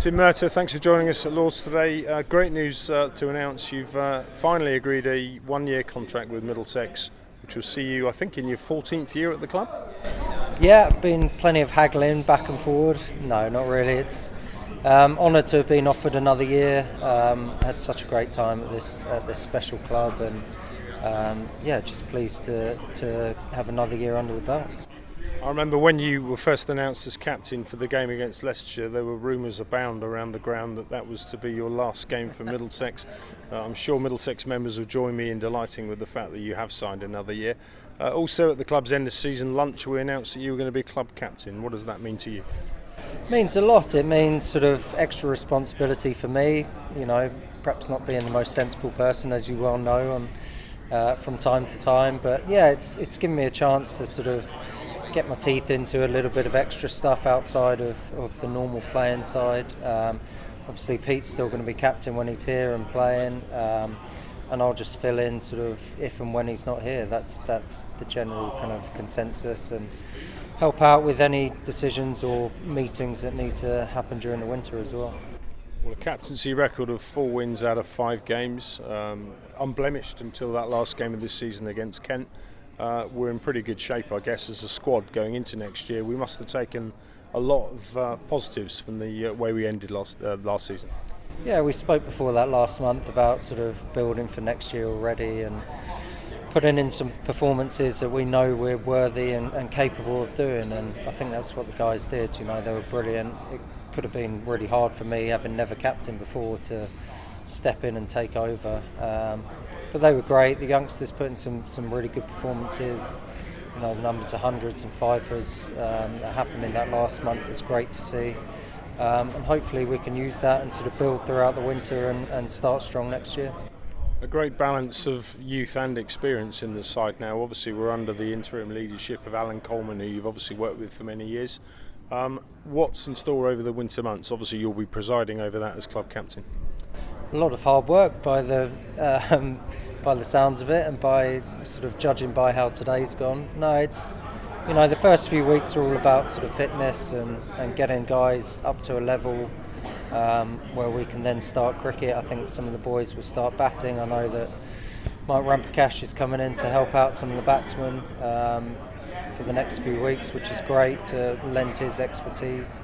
Tim Murtagh, thanks for joining us at Lords today. Great news to announce you've finally agreed a one-year contract with Middlesex, which will see you, I think, in your 14th year at the club? Yeah, been plenty of haggling back and forward. No, not really. It's honoured to have been offered another year. Had such a great time at this special club, and just pleased to have another year under the belt. I remember when you were first announced as captain for the game against Leicestershire, there were rumours abound around the ground that was to be your last game for Middlesex. I'm sure Middlesex members will join me in delighting with the fact that you have signed another year. Also at the club's end of season lunch, we announced that you were going to be club captain. What does that mean to you? It means a lot. It means sort of extra responsibility for me, perhaps not being the most sensible person, as you well know, from time to time. But yeah, it's given me a chance to sort of get my teeth into a little bit of extra stuff outside of the normal playing side. Obviously Pete's still going to be captain when he's here and playing, and I'll just fill in sort of if and when he's not here. That's the general kind of consensus, and help out with any decisions or meetings that need to happen during the winter as well. Well, a captaincy record of 4 wins out of 5 games, unblemished until that last game of this season against Kent. We're in pretty good shape, I guess, as a squad going into next year. We must have taken a lot of positives from the way we ended last season. Yeah, we spoke before that last month about sort of building for next year already and putting in some performances that we know we're worthy and capable of doing, and I think that's what the guys did. They were brilliant. It could have been really hard for me, having never captained before, to step in and take over, but they were great. The youngsters put in some really good performances. The numbers of hundreds and fifers that happened in that last month was great to see, and hopefully we can use that and sort of build throughout the winter and start strong next year. A great balance of youth and experience in the side now. Obviously we're under the interim leadership of Alan Coleman, who you've obviously worked with for many years. What's in store over the winter months? Obviously you'll be presiding over that as club captain. A lot of hard work by the sounds of it, and by sort of judging by how today's gone. No, it's the first few weeks are all about sort of fitness and getting guys up to a level where we can then start cricket. I think some of the boys will start batting. I know that Mike Rampakash is coming in to help out some of the batsmen for the next few weeks, which is great, to lend his expertise.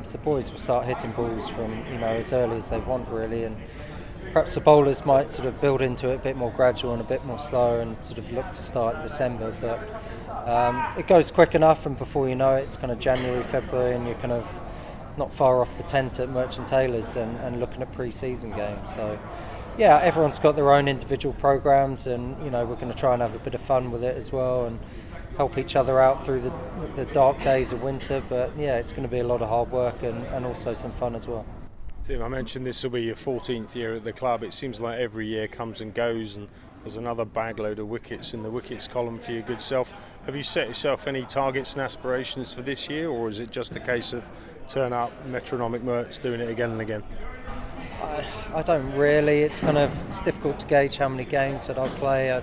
So boys will start hitting balls from as early as they want, really, and perhaps the bowlers might sort of build into it a bit more gradual and a bit more slow and sort of look to start in December. But it goes quick enough, and before you know it, it's kind of January, February, and you're kind of not far off the tent at Merchant Taylor's and looking at pre-season games. So yeah, everyone's got their own individual programmes, and we're going to try and have a bit of fun with it as well, and help each other out through the dark days of winter. But yeah, it's going to be a lot of hard work and also some fun as well. Tim, I mentioned this will be your 14th year at the club. It seems like every year comes and goes, and there's another bagload of wickets in the wickets column for your good self. Have you set yourself any targets and aspirations for this year, or is it just a case of turn up, metronomic Mertz, doing it again and again? I don't really. It's difficult to gauge how many games that I play.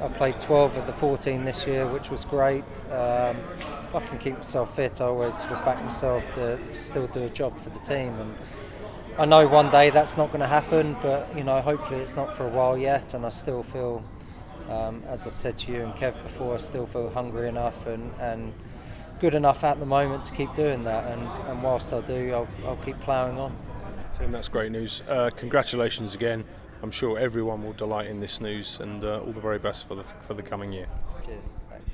I played 12 of the 14 this year, which was great. If I can keep myself fit, I always sort of back myself to still do a job for the team. And I know one day that's not going to happen, but hopefully it's not for a while yet. And I still feel, as I've said to you and Kev before, I still feel hungry enough and good enough at the moment to keep doing that. And whilst I do, I'll keep ploughing on. Tim, that's great news. Congratulations again. I'm sure everyone will delight in this news, and all the very best for the coming year. Cheers. Thanks.